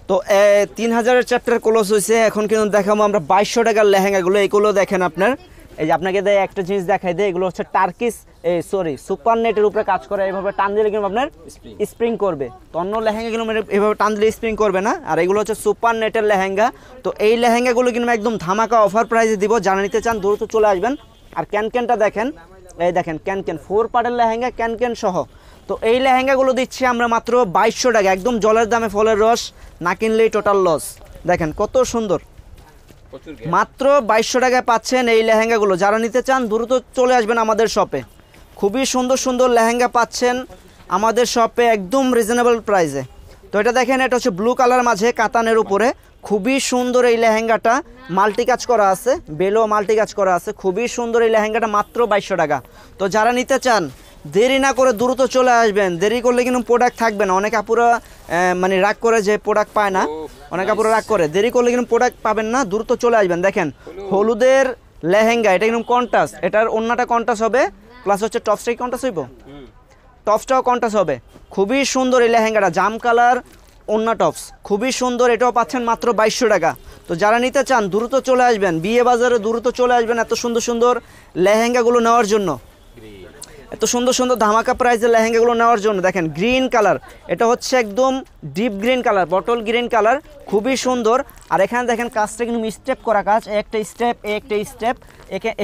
তো 3000-এর chapter close হয়েছে। এখন কিন্তু দেখাবো আমরা 2200 টাকার লেহেঙ্গাগুলো। এইগুলো দেখেন আপনার, এই যে আপনাকে একটা জিনিস দেখাই দেয়, এগুলো হচ্ছে টার্কিস সুপার নেটের উপরে কাজ করে। এইভাবে টান দিলে কিন্তু আপনার স্প্রিং করবে। তো অন্য লেহেঙ্গাগুলো এইভাবে টান দিলে স্প্রিং করবে না, আর এগুলো হচ্ছে সুপার নেটের লেহেঙ্গা। তো এই লেহেঙ্গাগুলো কিন্তু একদম ধামাকা অফার প্রাইসে দিব। যারা নিতে চান দ্রুত চলে আসবেন। আর ক্যানক্যানটা দেখেন, এই দেখেন ক্যানক্যান 4 পার্টের লেহেঙ্গা ক্যানক্যান সহ। তো এই লেহেঙ্গাগুলো দিচ্ছি আমরা মাত্র 2200 টাকা, একদম জলের দামে ফলের রস, না কিনলেই টোটাল লস। দেখেন কত সুন্দর, মাত্র 2200 টাকায় পাচ্ছেন এই লেহেঙ্গাগুলো। যারা নিতে চান দ্রুত চলে আসবেন আমাদের শপে। খুবই সুন্দর সুন্দর লেহেঙ্গা পাচ্ছেন আমাদের শপে একদম রিজনেবল প্রাইসে। তো এটা দেখেন, এটা হচ্ছে ব্লু কালার মাঝে কাতানের উপরে, খুবই সুন্দর এই লেহেঙ্গাটা, মাল্টি কাজ করা আছে, বেলো মাল্টি কাজ করা আছে, খুবই সুন্দর এই লেহেঙ্গাটা, মাত্র 2200 টাকা। তো যারা নিতে চান দেরি না করে দ্রুত চলে আসবেন। দেরি করলে কিন্তু প্রোডাক্ট থাকবে না। অনেক আপুরা মানে রাগ করে যে প্রোডাক্ট পায় না, অনেক আপুরা রাগ করে, দেরি করলে কিন্তু প্রোডাক্ট পাবেন না, দ্রুত চলে আসবেন। দেখেন হলুদের লেহেঙ্গা, এটা কিন্তু কন্ট্রাস্ট, এটার ওন্নাটা কন্ট্রাস্ট হবে, প্লাস হচ্ছে টপসটাই কন্ট্রাস্ট হইব, টপসটাও কন্ট্রাস্ট হবে। খুবই সুন্দর এই লেহেঙ্গাটা, জাম কালার ওন্না টপস, খুবই সুন্দর। এটাও পাচ্ছেন মাত্র 2200 টাকা। তো যারা নিতে চান দ্রুত চলে আসবেন, বিয়ে বাজারে দ্রুত চলে আসবেন এত সুন্দর সুন্দর লেহেঙ্গাগুলো নেওয়ার জন্য, এত সুন্দর সুন্দর ধামাকা প্রাইসের লেহেঙ্গাগুলো নেওয়ার জন্য। দেখেন গ্রিন কালার, এটা হচ্ছে একদম deep green colour, bottle green colour, খুবই সুন্দর। আর এখানে দেখেন কাজটা কিন্তু স্টেপ করা কাজ, একটা স্টেপ একটা স্টেপ,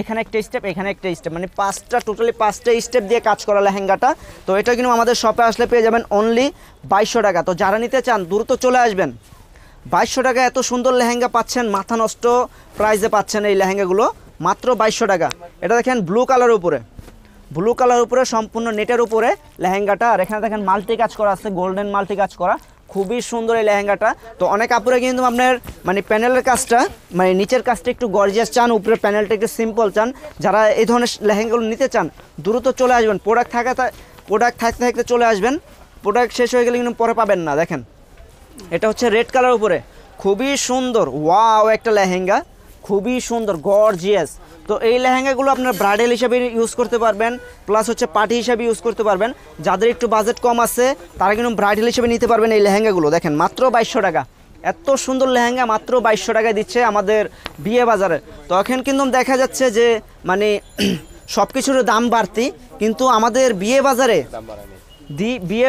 এখানে একটা স্টেপ এখানে একটা স্টেপ, মানে টোটালি পাঁচটা স্টেপ দিয়ে কাজ করা লেহেঙ্গাটা। তো এটা কিন্তু আমাদের শপে আসলে পেয়ে যাবেন অনলি 2200 টাকা। তো যারা নিতে চান দ্রুত চলে আসবেন। 2200 টাকা এত সুন্দর লেহেঙ্গা পাচ্ছেন, মাথা নষ্ট প্রাইসে পাচ্ছেন এই লেহেঙ্গাগুলো, মাত্র 2200 টাকা। এটা দেখেন ব্লু কালার উপরে, ব্লু কালার উপরে সম্পূর্ণ নেটের উপরে লেহেঙ্গাটা। আর এখানে দেখেন মাল্টি কাজ করা আছে, গোল্ডেন মাল্টি কাজ করা, খুবই সুন্দর এই লেহেঙ্গাটা। তো অনেক আপুরে কিন্তু আপনার মানে প্যানেলের কাজটা, মানে নিচের কাজটা একটু গর্জিয়াস চান, উপরে প্যানেলটা একটু সিম্পল চান। যারা এই ধরনের লেহেঙ্গাগুলো নিতে চান দ্রুত চলে আসবেন। প্রোডাক্ট থাকতে থাকতে চলে আসবেন, প্রোডাক্ট শেষ হয়ে গেলে কিন্তু পরে পাবেন না। দেখেন এটা হচ্ছে রেড কালার উপরে, খুবই সুন্দর, ওয়াও একটা লেহেঙ্গা, খুবই সুন্দর গর্জিয়াস। তো এই লেহেঙ্গাগুলো আপনার ব্রাইডাল হিসাবে ইউজ করতে পারবেন, প্লাস হচ্ছে পার্টি হিসাবে ইউজ করতে পারবেন। যাদের একটু বাজেট কম আছে তারা কিন্তু ব্রাইডাল হিসেবে নিতে পারবেন এই লেহেঙ্গাগুলো। দেখেন মাত্র 2200 টাকা, এত সুন্দর লেহেঙ্গা মাত্র 2200 টাকায় দিচ্ছে আমাদের বিয়ে বাজারে। তো এখন কিন্তু দেখা যাচ্ছে যে মানে সব কিছুর দাম বাড়তি, কিন্তু আমাদের বিয়ে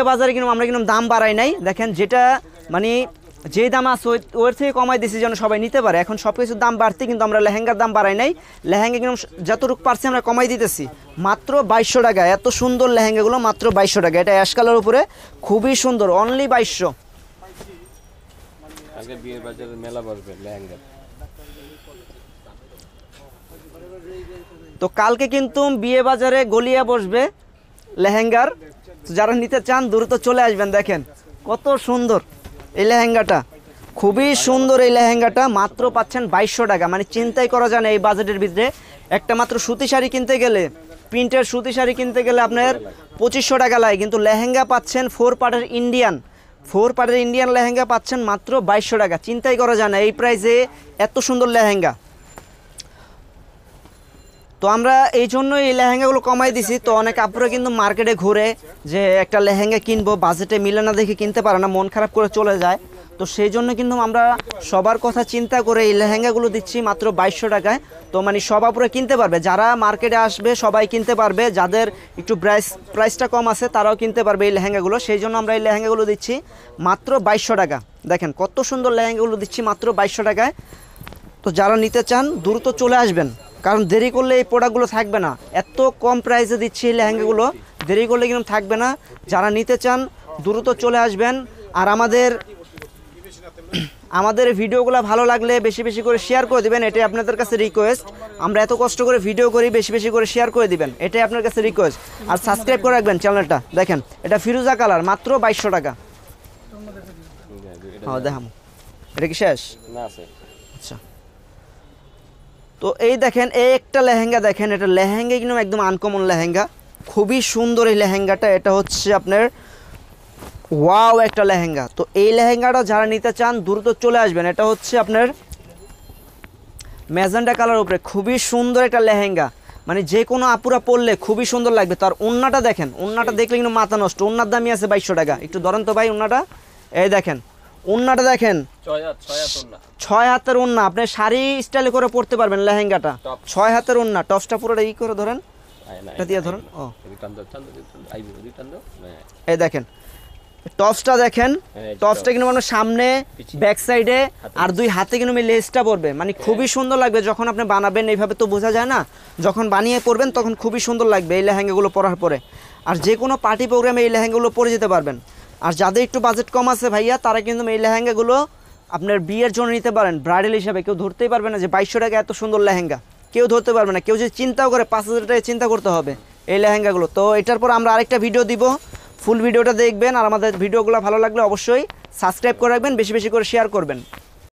বাজারে কিন্তু আমরা কিন্তু দাম বাড়াই নাই। দেখেন যেটা মানে যেই দাম আছে ওর থেকে কমাই দিয়েছি যেন সবাই নিতে পারে। এখন সব কিছুর দাম বাড়তি, কিন্তু আমরা লেহেঙ্গার দাম বাড়াই নাই। লেহেঙ্গা কিন্তু যতটুকু পারছি আমরা কমাই দিতেছি, মাত্র 2200 টাকা। এত সুন্দর লেহেঙ্গাগুলো মাত্র 2200 টাকা। এটা অ্যাশ কালার উপরে, খুবই সুন্দর, অনলি 2200। তো কালকে কিন্তু বিয়ে বাজারে গলিয়া বসবে লেহেঙ্গার, যারা নিতে চান দ্রুত চলে আসবেন। দেখেন কত সুন্দর এই লেহেঙ্গাটা, খুবই সুন্দর এই লেহেঙ্গাটা, মাত্র পাচ্ছেন 2200 টাকা। মানে চিন্তাই করা যায় না এই বাজেটের ভিতরে একটা মাত্র সুতি শাড়ি কিনতে গেলে, প্রিন্টের সুতি শাড়ি কিনতে গেলে আপনার 2500 টাকা লাগে, কিন্তু লেহেঙ্গা পাচ্ছেন 4 পার্টের ইন্ডিয়ান লেহেঙ্গা পাচ্ছেন মাত্র 2200 টাকা। চিন্তাই করা যায় না এই প্রাইসে এত সুন্দর লেহেঙ্গা। তো আমরা এই জন্যই এই লেহেঙ্গাগুলো কমাই দিছি। তো অনেক আপুরা কিন্তু মার্কেটে ঘুরে যে একটা লেহেঙ্গা কিনবো, বাজেটে মিলে না দেখে কিনতে পারে না, মন খারাপ করে চলে যায়। তো সেই জন্য কিন্তু আমরা সবার কথা চিন্তা করে এই লেহেঙ্গাগুলো দিচ্ছি মাত্র 2200 টাকায়। তো মানে সব আপুরা কিনতে পারবে, যারা মার্কেটে আসবে সবাই কিনতে পারবে, যাদের একটু প্রাইসটা কম আছে তারাও কিনতে পারবে এই লেহেঙ্গাগুলো। সেই জন্য আমরা এই লেহেঙ্গাগুলো দিচ্ছি মাত্র 2200 টাকা। দেখেন কত সুন্দর লেহেঙ্গাগুলো দিচ্ছি মাত্র 2200 টাকায়। তো যারা নিতে চান দ্রুত চলে আসবেন, কারণ দেরি করলে এই প্রোডাক্টগুলো থাকবে না। এত কম প্রাইসে দিচ্ছি এই লেহেঙ্গাগুলো, দেরি করলে কিন্তু থাকবে না। যারা নিতে চান দ্রুত চলে আসবেন। আর আমাদের ভিডিওগুলো ভালো লাগলে বেশি বেশি করে শেয়ার করে দিবেন, এটাই আপনাদের কাছে রিকোয়েস্ট। আমরা এত কষ্ট করে ভিডিও করি, বেশি বেশি করে শেয়ার করে দিবেন, এটাই আপনার কাছে রিকোয়েস্ট। আর সাবস্ক্রাইব করে রাখবেন চ্যানেলটা। দেখেন এটা ফিরোজা কালার, মাত্র 2200 টাকা। হ্যাঁ দেখাম, এটা কি শেষ? আচ্ছা, তো এই দেখেন এই একটা লেহেঙ্গা, দেখেন এটা লেহেঙ্গা কিন্তু একদম আনকমন লেহেঙ্গা, খুবই সুন্দর এই লেহেঙ্গাটা। এটা হচ্ছে আপনার ওয়াও একটা লেহেঙ্গা। তো এই লেহেঙ্গাটা যারা নিতে চান দ্রুত চলে আসবেন। এটা হচ্ছে আপনার ম্যাজেন্টা কালার উপরে, খুবই সুন্দর একটা লেহেঙ্গা, মানে যে কোনো আপুরা পরলে খুবই সুন্দর লাগবে। তার ওন্নাটা দেখেন, ওন্নাটা দেখলে কিন্তু মাথা নষ্ট। ওন্নার দামই আছে 2200 টাকা। একটু ধরেন তো ভাই ওন্নাটা, এই দেখেন ওন্নাটা দেখেন 6 হাত ওন্না, 6 হাতের ওন্না, আপনি শাড়ি স্টাইলে করে পরতে পারবেন লেহেঙ্গাটা। Top। 6 হাতের ওন্না, টপসটা পুরোটা ই করে ধরেন, এটা দিয়ে ধরেন। ও এই দেখেন টপসটা দেখেন, টপসটা কিন্তু মানে সামনে ব্যাক সাইডে আর 2 হাতে কিন্তু লেসটা পড়বে, মানে খুবই সুন্দর লাগবে যখন আপনি বানাবেন। এইভাবে তো বোঝা যায় না, যখন বানিয়ে পরবেন তখন খুবই সুন্দর লাগবে এই লেহেঙ্গাগুলো পরার পরে। আর যে কোনো পার্টি প্রোগ্রামে এই লেহেঙ্গাগুলো পরে যেতে পারবেন। আর যাদের একটু বাজেট কম আছে ভাইয়া, তারা কিন্তু এই লেহেঙ্গাগুলো আপনার বিয়ের জন্য নিতে পারেন ব্রাইডাল হিসাবে। কেউ ধরতেই পারবে না যে 2200 টাকা এত সুন্দর লেহেঙ্গা, কেউ ধরতে পারবে না। কেউ যদি চিন্তাও করে 5000 টাকা চিন্তা করতে হবে এই লেহেঙ্গাগুলো। তো এটার পর আমরা আরেকটা ভিডিও দিব, ফুল ভিডিওটা দেখবেন। আর আমাদের ভিডিওগুলো ভালো লাগলে অবশ্যই সাবস্ক্রাইব করে রাখবেন, বেশি বেশি করে শেয়ার করবেন।